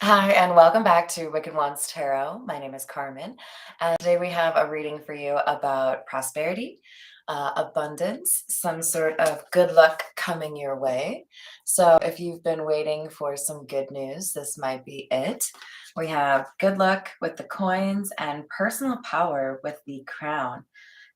Hi, and welcome back to Wicked Ones Tarot. My name is Carmen, and today we have a reading for you about prosperity, abundance, some sort of good luck coming your way. So, if you've been waiting for some good news, this might be it. We have good luck with the coins and personal power with the crown.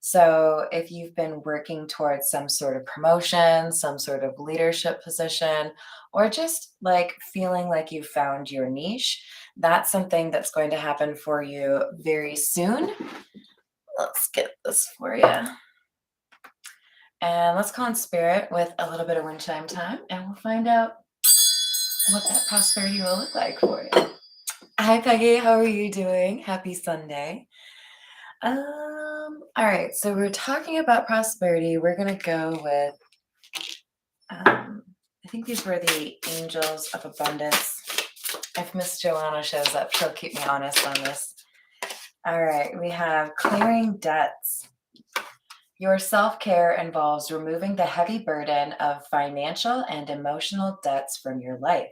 So, if you've been working towards some sort of promotion, some sort of leadership position, or just like feeling like you found your niche, that's something that's going to happen for you very soon. Let's get this for you. And let's call in spirit with a little bit of wind chime time, and we'll find out what that prosperity will look like for you. Hi, Peggy. How are you doing? Happy Sunday. All right. So we're talking about prosperity. We're gonna go with I think these were the angels of abundance. If Miss Joanna shows up, she'll keep me honest on this. All right, we have clearing debts. Your self-care involves removing the heavy burden of financial and emotional debts from your life.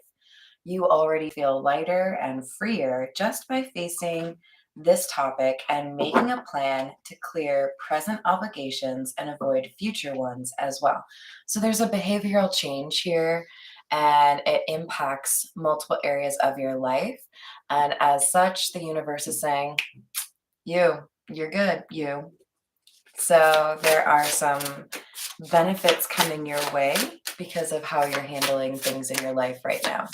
You already feel lighter and freer just by facing this topic and making a plan to clear present obligations and avoid future ones as well. So there's a behavioral change here and it impacts multiple areas of your life. And as such, the universe is saying, you're good, you. So there are some benefits coming your way because of how you're handling things in your life right now.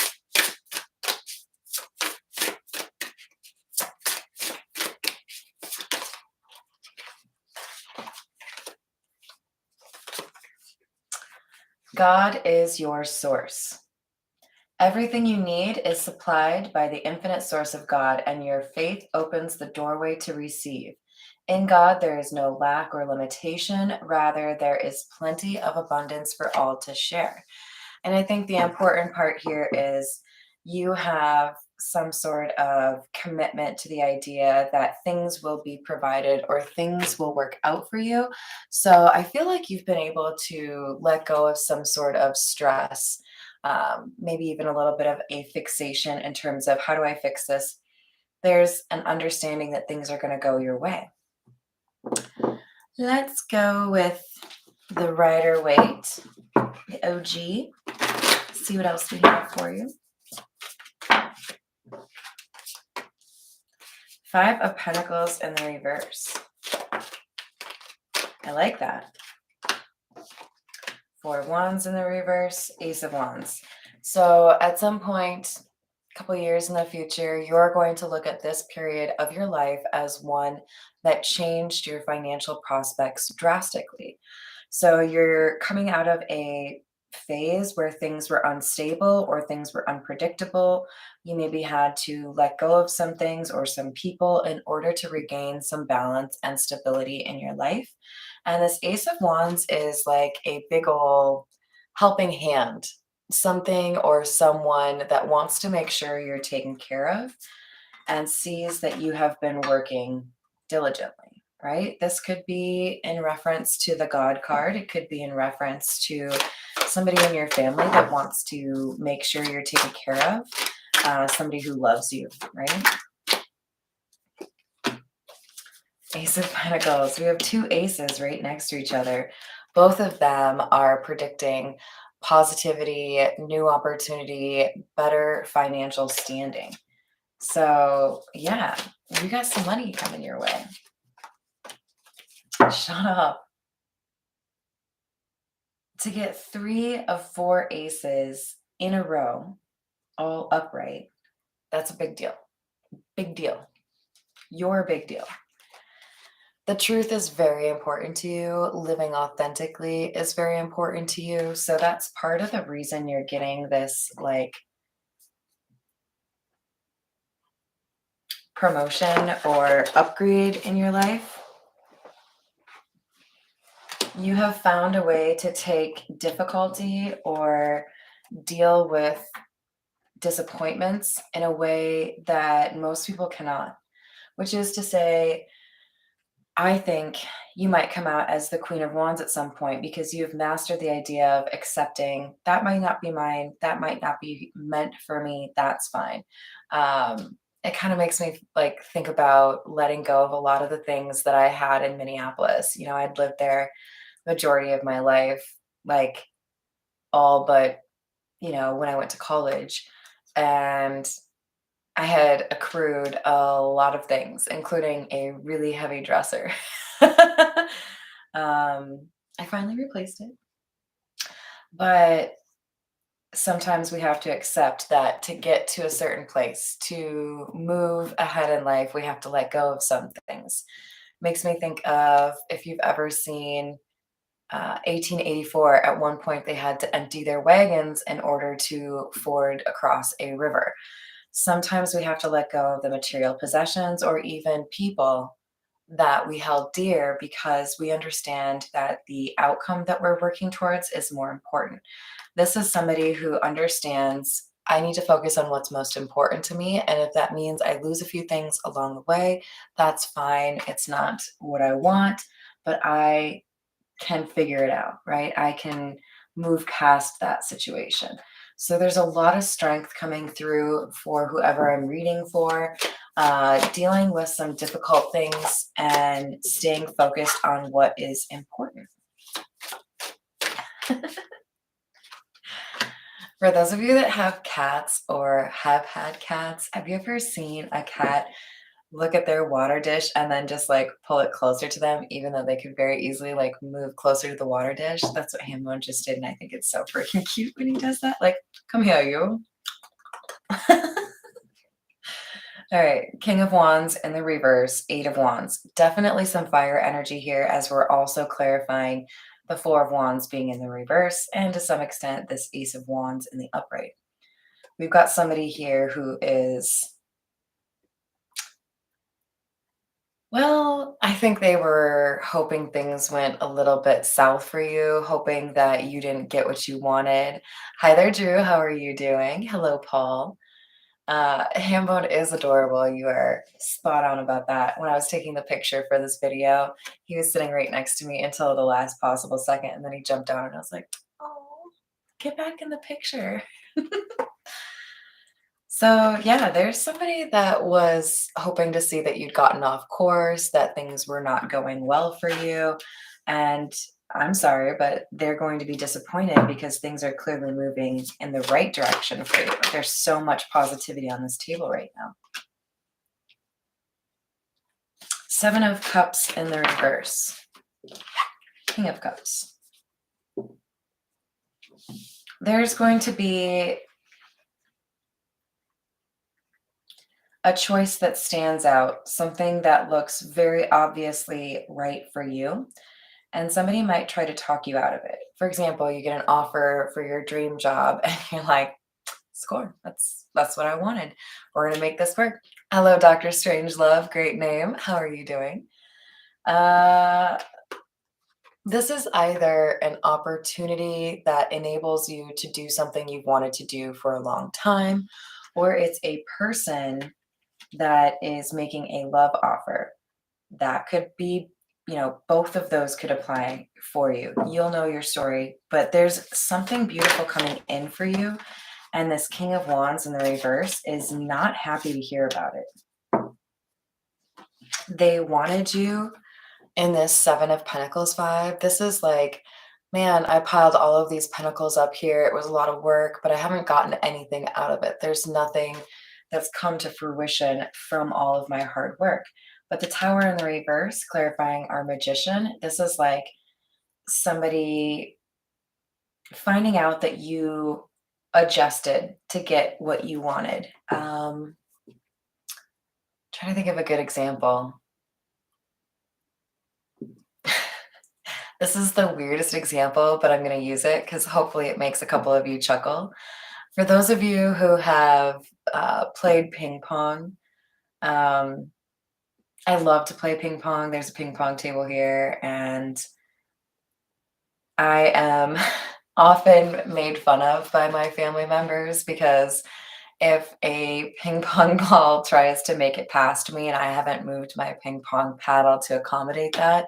God is your source. Everything you need is supplied by the infinite source of God, and your faith opens the doorway to receive. In God, there is no lack or limitation. Rather, there is plenty of abundance for all to share. And I think the important part here is you have some sort of commitment to the idea that things will be provided or things will work out for you. So I feel like you've been able to let go of some sort of stress, maybe even a little bit of a fixation in terms of how do I fix this? There's an understanding that things are going to go your way. Let's go with the Rider Waite, the OG. See what else we have for you. Five of Pentacles in the reverse. I like that. Four of Wands in the reverse, Ace of Wands. So at some point, a couple years in the future, you're going to look at this period of your life as one that changed your financial prospects drastically. So you're coming out of a phase where things were unstable or things were unpredictable. You maybe had to let go of some things or some people in order to regain some balance and stability in your life. And this Ace of Wands is like a big ol' helping hand, something or someone that wants to make sure you're taken care of and sees that you have been working diligently, right? This could be in reference to the God card. It could be in reference to somebody in your family that wants to make sure you're taken care of, somebody who loves you, right? Ace of Pentacles. We have two aces right next to each other. Both of them are predicting positivity, new opportunity, better financial standing. So, yeah, you got some money coming your way. Shut up. To get 3 of 4 aces in a row, all upright, that's a big deal. Big deal. You're a big deal. The truth is very important to you. Living authentically is very important to you. So that's part of the reason you're getting this like promotion or upgrade in your life. You have found a way to take difficulty or deal with disappointments in a way that most people cannot, which is to say, I think you might come out as the Queen of Wands at some point because you've mastered the idea of accepting that might not be mine, that might not be meant for me, that's fine. It kind of makes me like think about letting go of a lot of the things that I had in Minneapolis. I'd lived there majority of my life, like all but, when I went to college. And I had accrued a lot of things, including a really heavy dresser. I finally replaced it, but sometimes we have to accept that to get to a certain place, to move ahead in life, we have to let go of some things. Makes me think of if you've ever seen 1884, at one point they had to empty their wagons in order to ford across a river. Sometimes we have to let go of the material possessions or even people that we held dear because we understand that the outcome that we're working towards is more important. This is somebody who understands I need to focus on what's most important to me. And if that means I lose a few things along the way, that's fine. It's not what I want, but I can figure it out, right? I can move past that situation. So there's a lot of strength coming through for whoever I'm reading for, dealing with some difficult things and staying focused on what is important. For those of you that have cats or have had cats, have you ever seen a cat look at their water dish and then just like pull it closer to them, even though they could very easily like move closer to the water dish? That's what Hamon just did, and I think it's so freaking cute when he does that. Like, come here, you. All right, King of Wands in the reverse, Eight of Wands. Definitely some fire energy here as we're also clarifying the Four of Wands being in the reverse, and to some extent, this Ace of Wands in the upright. We've got somebody here who is, well, I think they were hoping things went a little bit south for you, hoping that you didn't get what you wanted. Hi there, Drew. How are you doing? Hello, Paul. Hambone is adorable. You are spot on about that. When I was taking the picture for this video, he was sitting right next to me until the last possible second, and then he jumped down, and I was like, oh, get back in the picture. So, yeah, there's somebody that was hoping to see that you'd gotten off course, that things were not going well for you. And I'm sorry, but they're going to be disappointed because things are clearly moving in the right direction for you. There's so much positivity on this table right now. Seven of Cups in the reverse. King of Cups. There's going to be a choice that stands out, something that looks very obviously right for you, and somebody might try to talk you out of it. For example, you get an offer for your dream job and you're like, score, that's what I wanted. We're gonna make this work. Hello, Dr. Strangelove, great name. How are you doing? This is either an opportunity that enables you to do something you've wanted to do for a long time, or it's a person that is making a love offer. That could be, both of those could apply for you. You'll know your story, but there's something beautiful coming in for you. And this King of Wands in the reverse is not happy to hear about it. They wanted you in this Seven of Pentacles vibe. This is like, man, I piled all of these pentacles up here. It was a lot of work, but I haven't gotten anything out of it. There's nothing that's come to fruition from all of my hard work. But the Tower in the reverse, clarifying our Magician, this is like somebody finding out that you adjusted to get what you wanted. Trying to think of a good example. This is the weirdest example, but I'm going to use it because hopefully it makes a couple of you chuckle. For those of you who have played ping pong, I love to play ping pong. There's a ping pong table here, and I am often made fun of by my family members because If a ping pong ball tries to make it past me and I haven't moved my ping pong paddle to accommodate that,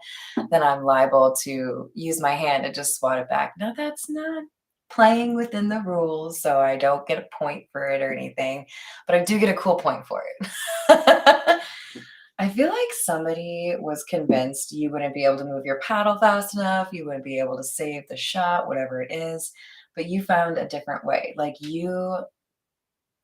then I'm liable to use my hand and just swat it back. Now, that's not playing within the rules, so I don't get a point for it or anything, but I do get a cool point for it. I feel like somebody was convinced you wouldn't be able to move your paddle fast enough, you wouldn't be able to save the shot, whatever it is, but you found a different way. Like, you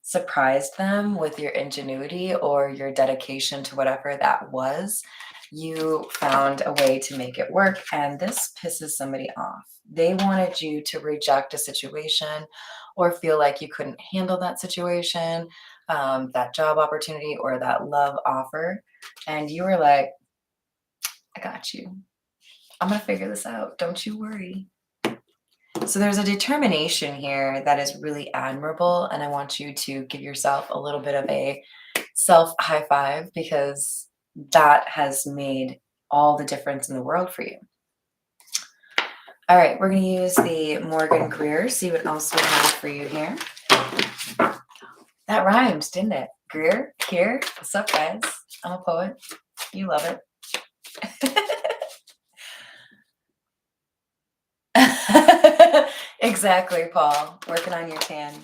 surprised them with your ingenuity or your dedication to whatever that was. You found a way to make it work, and this pisses somebody off. They wanted you to reject a situation or feel like you couldn't handle that situation, that job opportunity, or that love offer. And you were like, I got you. I'm going to figure this out. Don't you worry. So there's a determination here that is really admirable, and I want you to give yourself a little bit of a self high five because that has made all the difference in the world for you. All right, we're going to use the Morgan Greer, see what else we have for you here. That rhymed, didn't it? Greer, here. What's up, guys? I'm a poet. You love it. Exactly, Paul. Working on your tan.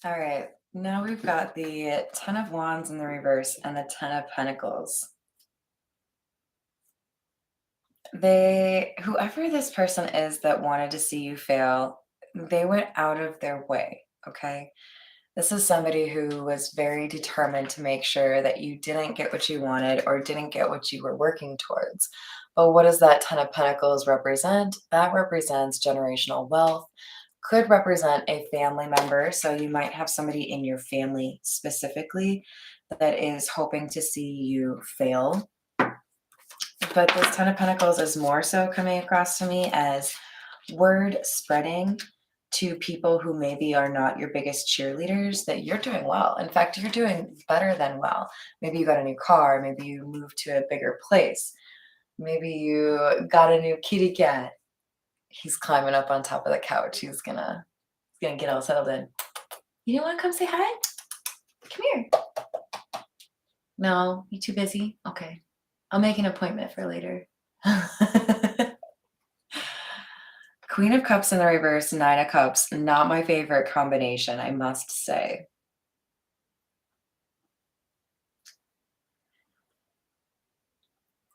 All right. Now we've got the Ten of Wands in the reverse and the Ten of Pentacles. Whoever this person is that wanted to see you fail, they went out of their way, okay? This is somebody who was very determined to make sure that you didn't get what you wanted or didn't get what you were working towards. But what does that Ten of Pentacles represent? That represents generational wealth, could represent a family member. So you might have somebody in your family specifically that is hoping to see you fail. But this Ten of Pentacles is more so coming across to me as word spreading to people who maybe are not your biggest cheerleaders that you're doing well. In fact, you're doing better than well. Maybe you got a new car. Maybe you moved to a bigger place. Maybe you got a new kitty cat. He's climbing up on top of the couch. He's gonna get all settled in. You don't want to come say hi? Come here. No, you too busy? Okay. I'll make an appointment for later. Queen of Cups in the reverse, Nine of Cups. Not my favorite combination, I must say.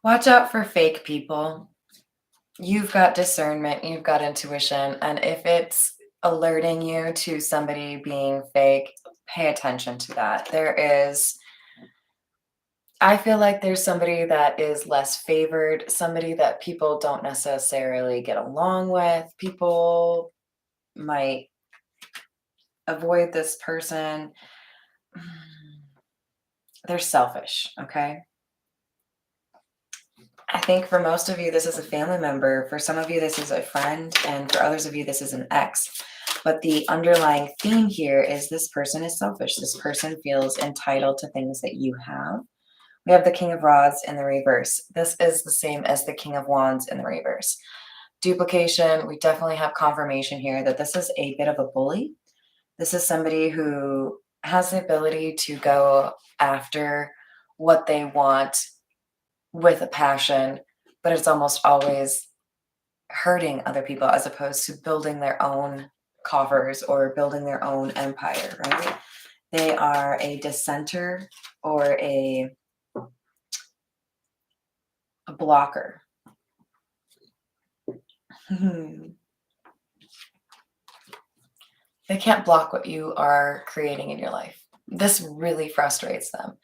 Watch out for fake people. You've got discernment, you've got intuition, and if it's alerting you to somebody being fake, pay attention to that. I feel like there's somebody that is less favored, somebody that people don't necessarily get along with. People might avoid this person. They're selfish, okay? I think for most of you, this is a family member. For some of you, this is a friend. And for others of you, this is an ex. But the underlying theme here is this person is selfish. This person feels entitled to things that you have. We have the King of Rods in the reverse. This is the same as the King of Wands in the reverse. Duplication, we definitely have confirmation here that this is a bit of a bully. This is somebody who has the ability to go after what they want with a passion, but it's almost always hurting other people as opposed to building their own coffers or building their own empire, right? They are a dissenter or a blocker. They can't block what you are creating in your life. This really frustrates them.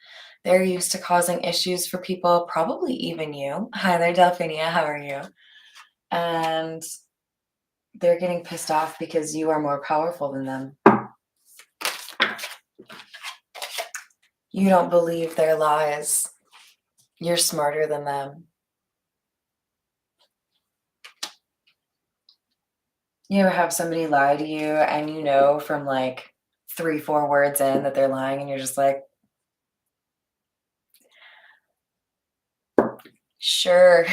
They're used to causing issues for people, probably even you. Hi there, Delphinia. How are you? And they're getting pissed off because you are more powerful than them. You don't believe their lies. You're smarter than them. You ever have somebody lie to you and you know from like 3-4 words in that they're lying and you're just like, sure.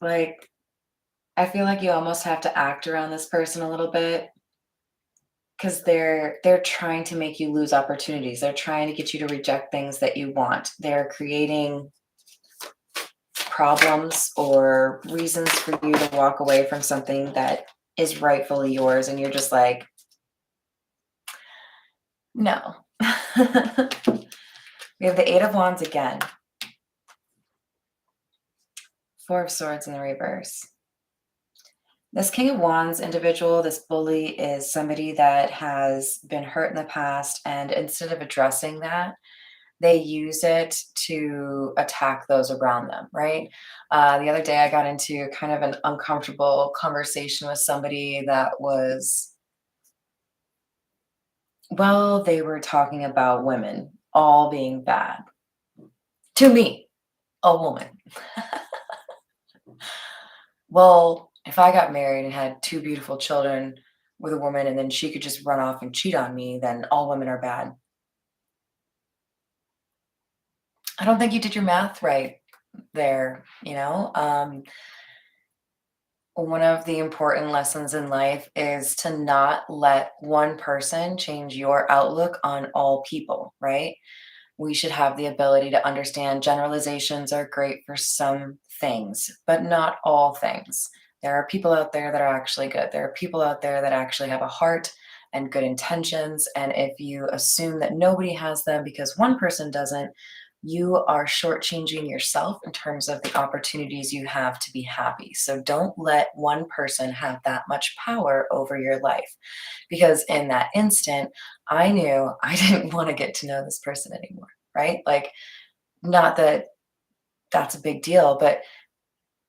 Like, I feel like you almost have to act around this person a little bit because they're trying to make you lose opportunities. They're trying to get you to reject things that you want. They're creating problems or reasons for you to walk away from something that is rightfully yours, and you're just like, no. We have the Eight of Wands again. Four of Swords in the reverse. This King of Wands individual, this bully, is somebody that has been hurt in the past, and instead of addressing that, they use it to attack those around them, right? The other day, I got into kind of an uncomfortable conversation with somebody that was, well, they were talking about women all being bad. To me, a woman. Well, if I got married and had two beautiful children with a woman and then she could just run off and cheat on me, then all women are bad. I don't think you did your math right there, you know? One of the important lessons in life is to not let one person change your outlook on all people, right? We should have the ability to understand generalizations are great for some things, but not all things. There are people out there that are actually good. There are people out there that actually have a heart and good intentions. And if you assume that nobody has them because one person doesn't, you are shortchanging yourself in terms of the opportunities you have to be happy. So don't let one person have that much power over your life. Because in that instant, I knew I didn't want to get to know this person anymore, right? Like, not that that's a big deal, but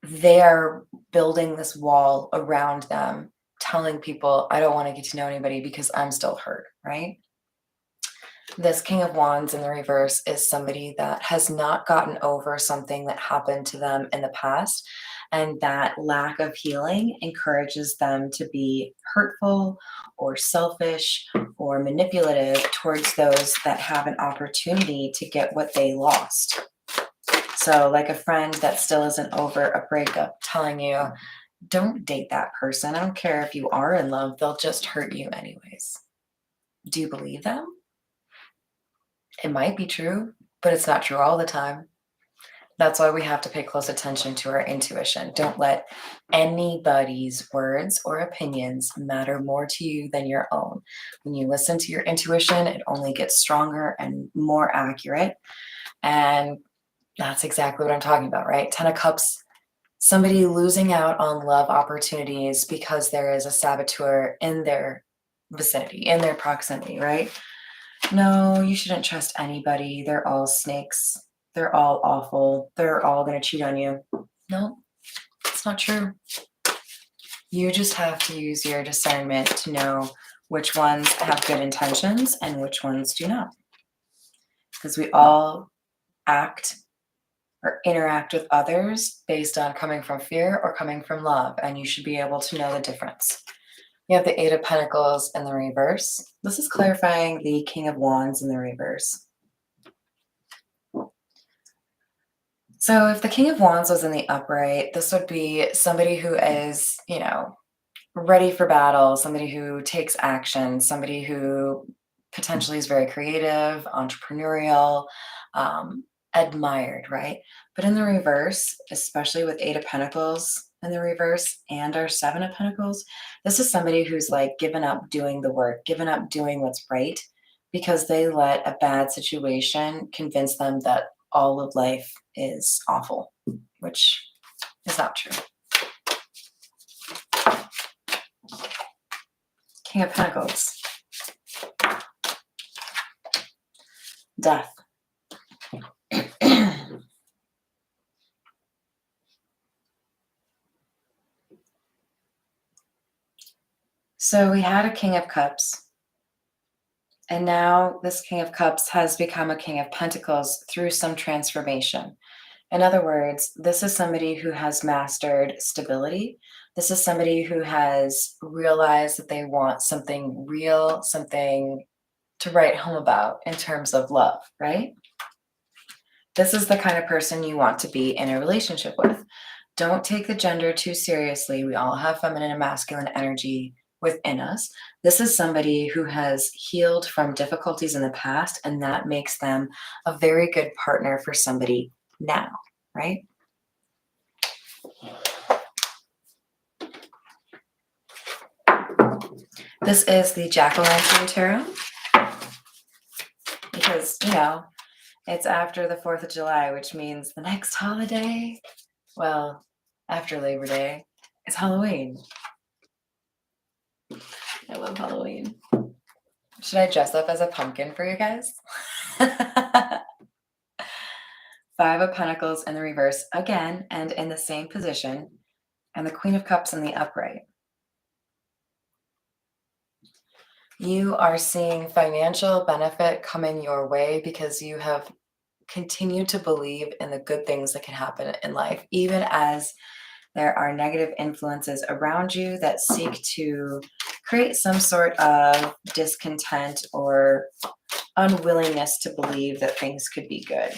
they are building this wall around them, telling people, I don't want to get to know anybody because I'm still hurt, right? This King of Wands in the reverse is somebody that has not gotten over something that happened to them in the past. And that lack of healing encourages them to be hurtful or selfish or manipulative towards those that have an opportunity to get what they lost. So, like a friend that still isn't over a breakup telling you, don't date that person. I don't care if you are in love, they'll just hurt you anyways. Do you believe them? It might be true, but it's not true all the time. That's why we have to pay close attention to our intuition. Don't let anybody's words or opinions matter more to you than your own. When you listen to your intuition, it only gets stronger and more accurate. And that's exactly what I'm talking about, right? 10 of Cups, somebody losing out on love opportunities because there is a saboteur in their vicinity, in their proximity, right? No, you shouldn't trust anybody. They're all snakes. They're all awful. They're all going to cheat on you. No, it's not true. You just have to use your discernment to know which ones have good intentions and which ones do not. Because we all act or interact with others based on coming from fear or coming from love, and you should be able to know the difference. You have the Eight of Pentacles in the reverse. This is clarifying the King of Wands in the reverse. So if the King of Wands was in the upright, this would be somebody who is, ready for battle, somebody who takes action, somebody who potentially is very creative, entrepreneurial, admired, right? But in the reverse, especially with Eight of Pentacles in the reverse and our Seven of Pentacles, this is somebody who's like given up doing the work, given up doing what's right because they let a bad situation convince them that all of life is awful, which is not true. King of Pentacles. Death. So we had a King of Cups. And now this King of Cups has become a King of Pentacles through some transformation. In other words, this is somebody who has mastered stability. This is somebody who has realized that they want something real, something to write home about in terms of love, right? This is the kind of person you want to be in a relationship with. Don't take the gender too seriously. We all have feminine and masculine energy within us. This is somebody who has healed from difficulties in the past, and that makes them a very good partner for somebody now, right? This is the Jack-o'-lantern tarot because, it's after the 4th of July, which means the next holiday, well, after Labor Day, is Halloween. I love Halloween. Should I dress up as a pumpkin for you guys? 5 of Pentacles in the reverse again and in the same position, and the Queen of Cups in the upright. You are seeing financial benefit coming your way because you have continued to believe in the good things that can happen in life, even as there are negative influences around you that seek to create some sort of discontent or unwillingness to believe that things could be good.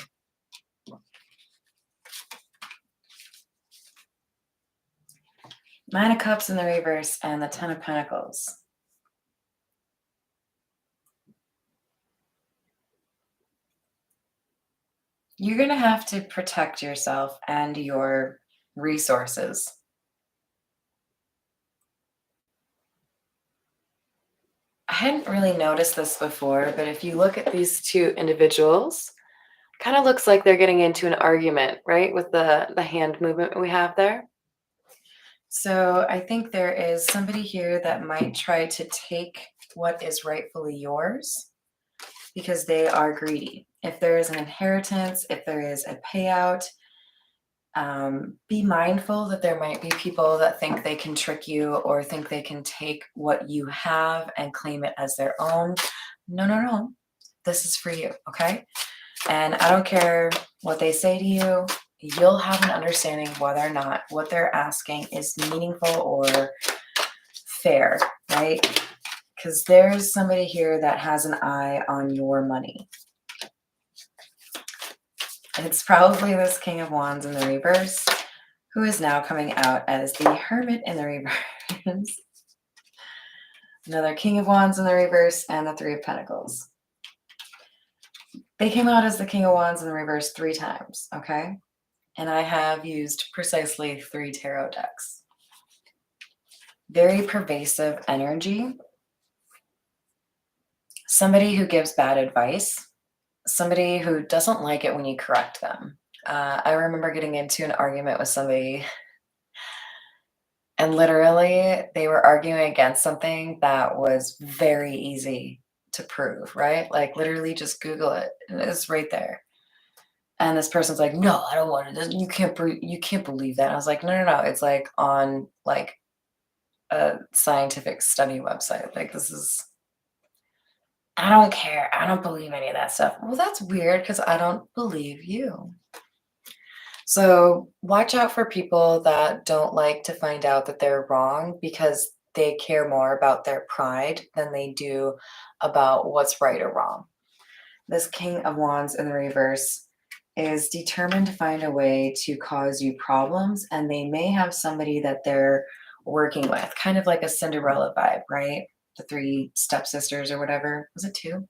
Nine of Cups in the reverse and the 10 of Pentacles. You're going to have to protect yourself and your resources. I hadn't really noticed this before, but if you look at these two individuals, kind of looks like they're getting into an argument, right? With the hand movement we have there. So I think there is somebody here that might try to take what is rightfully yours because they are greedy. If there is an inheritance, if there is a payout, be mindful that there might be people that think they can trick you or think they can take what you have and claim it as their own. No, no, no. This is for you, okay? And I don't care what they say to you. You'll have an understanding of whether or not what they're asking is meaningful or fair, right? Because there's somebody here that has an eye on your money. It's probably this King of Wands in the reverse, who is now coming out as the Hermit in the reverse. Another King of Wands in the reverse and the 3 of Pentacles. They came out as the King of Wands in the reverse 3 times, okay? And I have used precisely 3 tarot decks. Very pervasive energy. Somebody who gives bad advice. Somebody who doesn't like it when you correct them. I remember getting into an argument with somebody, and literally they were arguing against something that was very easy to prove, right? Like literally just Google it, and it's right there. And this person's like, no, I don't want it. You can't believe that. And I was like, no, no, no. It's like on like a scientific study website. Like this is, I don't care. I don't believe any of that stuff. Well, that's weird because I don't believe you. So watch out for people that don't like to find out that they're wrong because they care more about their pride than they do about what's right or wrong. This King of Wands in the reverse is determined to find a way to cause you problems, and they may have somebody that they're working with, kind of like a Cinderella vibe, right? The 3 stepsisters or whatever. Was it 2?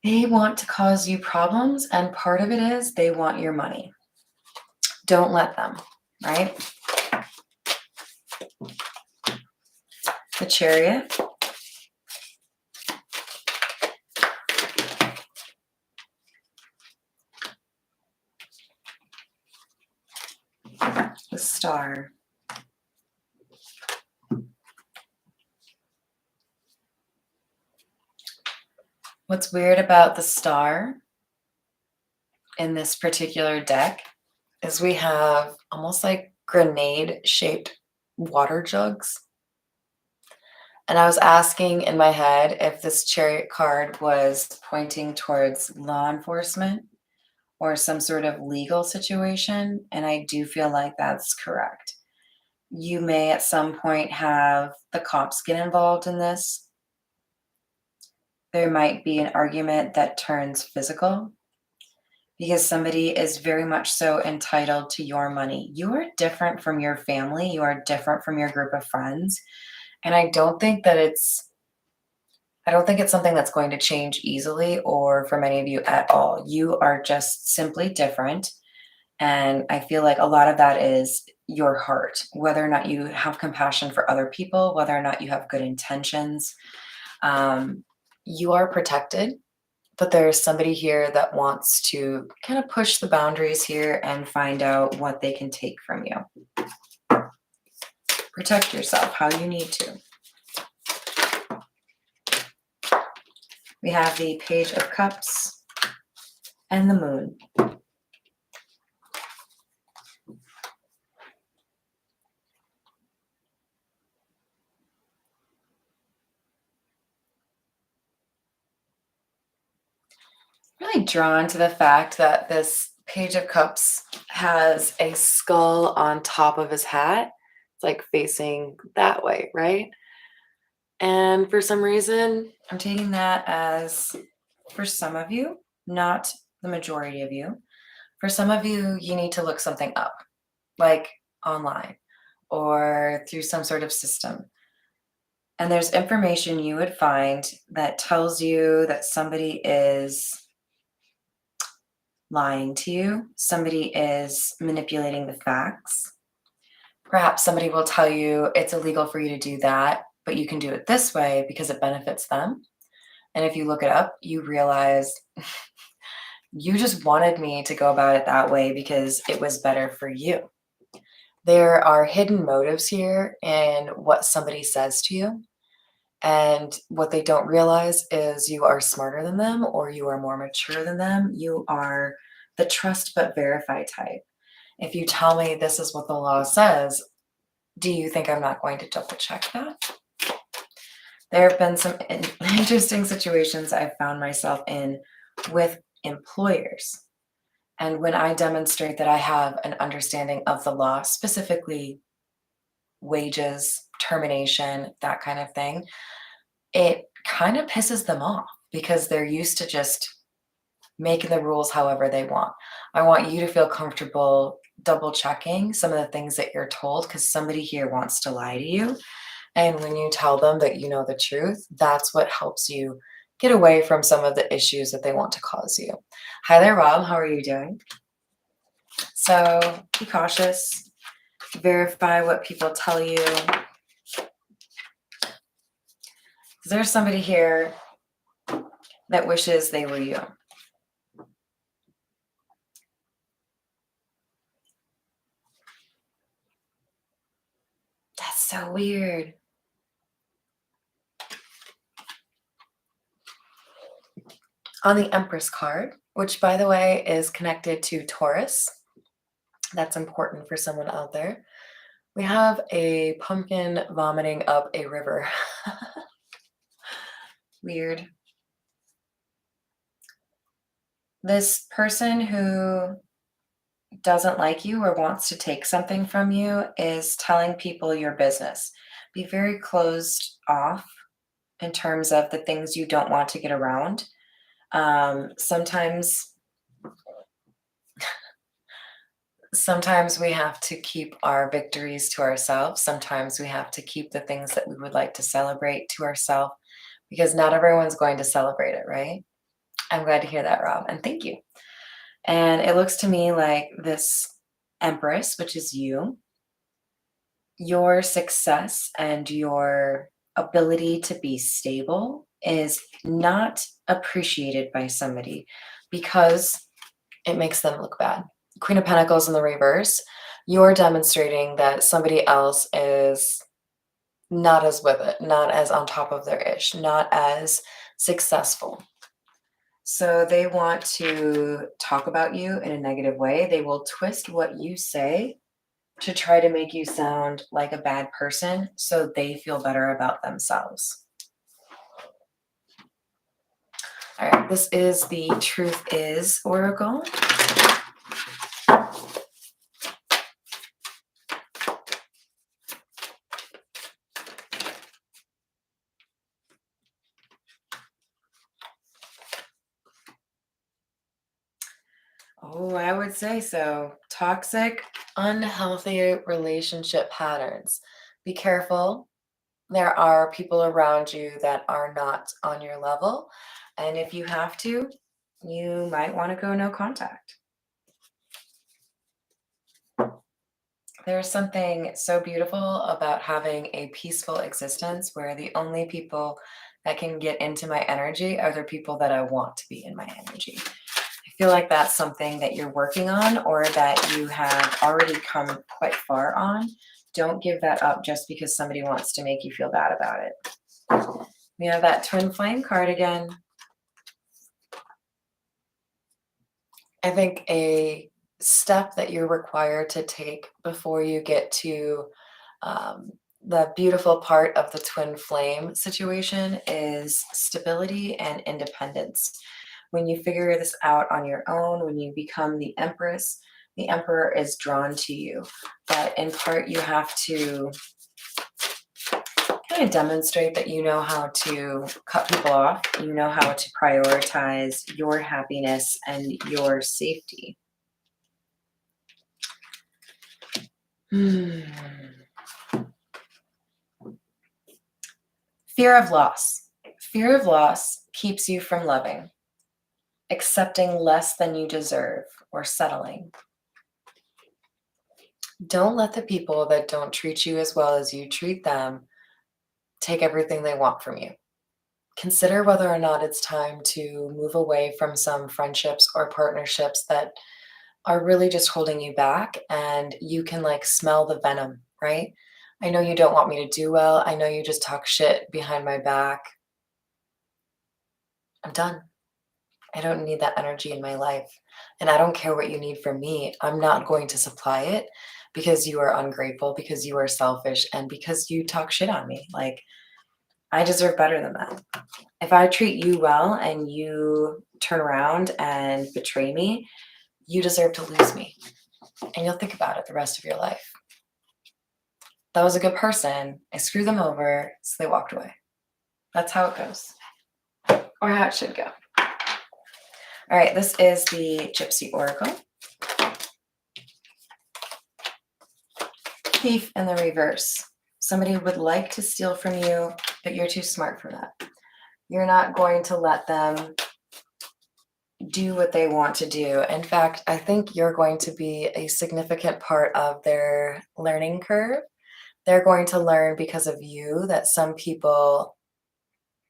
They want to cause you problems, and part of it is they want your money. Don't let them, right? The Chariot. The Star. What's weird about the Star in this particular deck is we have almost like grenade-shaped water jugs. And I was asking in my head if this Chariot card was pointing towards law enforcement or some sort of legal situation, and I do feel like that's correct. You may at some point have the cops get involved in this. There might be an argument that turns physical. because somebody is very much so entitled to your money. You are different from your family. You are different from your group of friends. And I don't think it's something that's going to change easily or for many of you at all. You are just simply different. And I feel like a lot of that is your heart, whether or not you have compassion for other people, whether or not you have good intentions. Um, you are protected, but there's somebody here that wants to kind of push the boundaries here and find out what they can take from you. Protect yourself how you need to. We have the Page of Cups and the Moon. Really drawn to the fact that this Page of Cups has a skull on top of his hat. It's like facing that way, right? And for some reason, I'm taking that as, for some of you, not the majority of you, for some of you, you need to look something up, like online or through some sort of system. And there's information you would find that tells you that somebody is lying to you, somebody is manipulating the facts. Perhaps somebody will tell you it's illegal for you to do that, but you can do it this way because it benefits them. And if you look it up, you realize you just wanted me to go about it that way because it was better for you. There are hidden motives here in what somebody says to you. And what they don't realize is you are smarter than them or you are more mature than them. You are the trust but verify type. If you tell me this is what the law says, do you think I'm not going to double check that? There have been some interesting situations I've found myself in with employers. And when I demonstrate that I have an understanding of the law, specifically wages, termination, that kind of thing, it kind of pisses them off because they're used to just making the rules however they want. I want you to feel comfortable double checking some of the things that you're told because somebody here wants to lie to you. And when you tell them that you know the truth, that's what helps you get away from some of the issues that they want to cause you. Hi there, Rob. How are you doing? So be cautious. Verify what people tell you. There's somebody here that wishes they were you. That's so weird. On the Empress card, which by the way is connected to Taurus, that's important for someone out there. We have a pumpkin vomiting up a river. Weird. This person who doesn't like you or wants to take something from you is telling people your business. Be very closed off in terms of the things you don't want to get around. Sometimes we have to keep our victories to ourselves. Sometimes we have to keep the things that we would like to celebrate to ourselves because not everyone's going to celebrate it, right? I'm glad to hear that, Rob, and thank you. And it looks to me like this Empress, which is you, your success and your ability to be stable is not appreciated by somebody because it makes them look bad. Queen of Pentacles in the reverse, you're demonstrating that somebody else is not as with it, not as on top of their ish, not as successful. So they want to talk about you in a negative way. They will twist what you say to try to make you sound like a bad person so they feel better about themselves. All right, this is the Truth Is Oracle. Oh, I would say so. Toxic, unhealthy relationship patterns. Be careful. There are people around you that are not on your level. And if you have to, you might want to go no contact. There's something so beautiful about having a peaceful existence where the only people that can get into my energy are the people that I want to be in my energy. I feel like that's something that you're working on or that you have already come quite far on. Don't give that up just because somebody wants to make you feel bad about it. We have that twin flame card again. I think a step that you're required to take before you get to the beautiful part of the twin flame situation is stability and independence. When you figure this out on your own, when you become the empress, the emperor is drawn to you. But in part, you have to kind of demonstrate that you know how to cut people off, you know how to prioritize your happiness and your safety. Fear of loss. Fear of loss keeps you from loving, accepting less than you deserve, or settling. Don't let the people that don't treat you as well as you treat them take everything they want from you. Consider whether or not it's time to move away from some friendships or partnerships that are really just holding you back, and you can like smell the venom, right? I know you don't want me to do well. I know you just talk shit behind my back. I'm done. I don't need that energy in my life. And I don't care what you need from me. I'm not going to supply it because you are ungrateful, because you are selfish, and because you talk shit on me. Like, I deserve better than that. If I treat you well and you turn around and betray me, you deserve to lose me. And you'll think about it the rest of your life. That was a good person. I screwed them over, so they walked away. That's how it goes, or how it should go. All right, this is the Gypsy Oracle. Thief in the reverse. Somebody would like to steal from you, but you're too smart for that. You're not going to let them do what they want to do. In fact, I think you're going to be a significant part of their learning curve. They're going to learn because of you that some people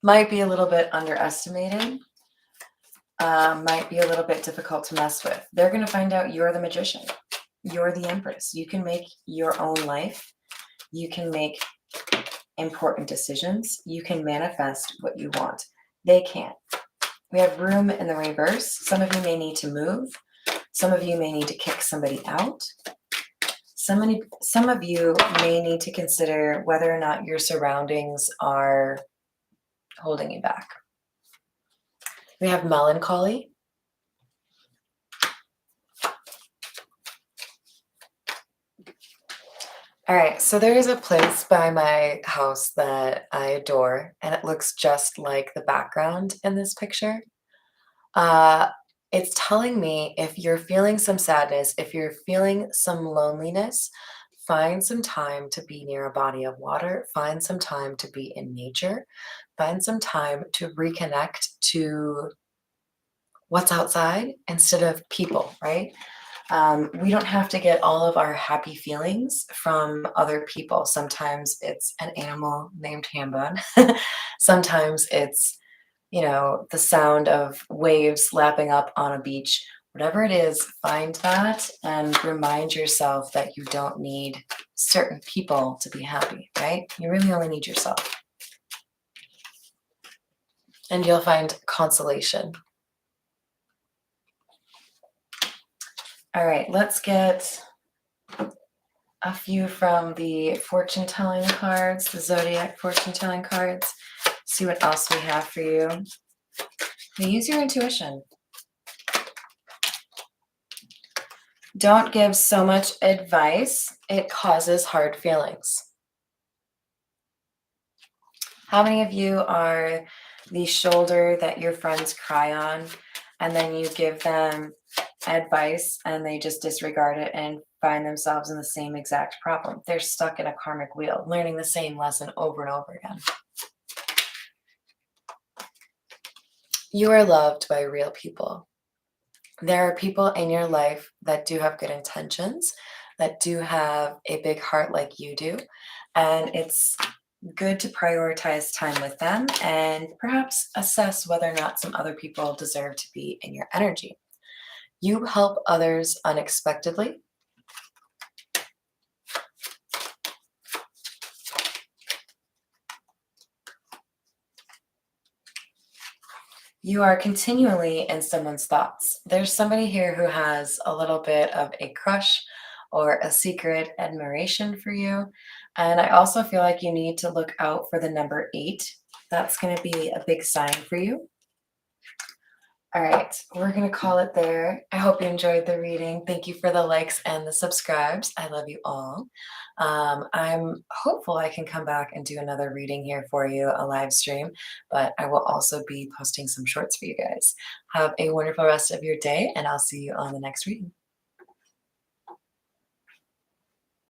might be a little bit underestimated, might be a little bit difficult to mess with. They're going to find out you're the magician. You're the empress. You can make your own life. You can make important decisions. You can manifest what you want. They can't. We have room in the reverse. Some of you may need to move. Some of you may need to kick somebody out. Some of you may need to consider whether or not your surroundings are holding you back. We have melancholy. All right, so there is a place by my house that I adore, and it looks just like the background in this picture. It's telling me if you're feeling some sadness, if you're feeling some loneliness, find some time to be near a body of water, find some time to be in nature, find some time to reconnect to what's outside instead of people, right? We don't have to get all of our happy feelings from other people. Sometimes it's an animal named Hambone. Sometimes it's, the sound of waves lapping up on a beach. Whatever it is, find that and remind yourself that you don't need certain people to be happy, right? You really only need yourself. And you'll find consolation. All right, let's get a few from the fortune telling cards, the zodiac fortune telling cards. See what else we have for you. Use your intuition. Don't give so much advice, it causes hard feelings. How many of you are the shoulder that your friends cry on, and then you give them advice and they just disregard it and find themselves in the same exact problem. They're stuck in a karmic wheel, learning the same lesson over and over again. You are loved by real people. There are people in your life that do have good intentions, that do have a big heart like you do, and it's good to prioritize time with them and perhaps assess whether or not some other people deserve to be in your energy. You help others unexpectedly. You are continually in someone's thoughts. There's somebody here who has a little bit of a crush or a secret admiration for you. And I also feel like you need to look out for the number 8. That's going to be a big sign for you. All right, we're going to call it there. I hope you enjoyed the reading. Thank you for the likes and the subscribes. I love you all. I'm hopeful I can come back and do another reading here for you, a live stream, but I will also be posting some shorts for you guys. Have a wonderful rest of your day, and I'll see you on the next reading.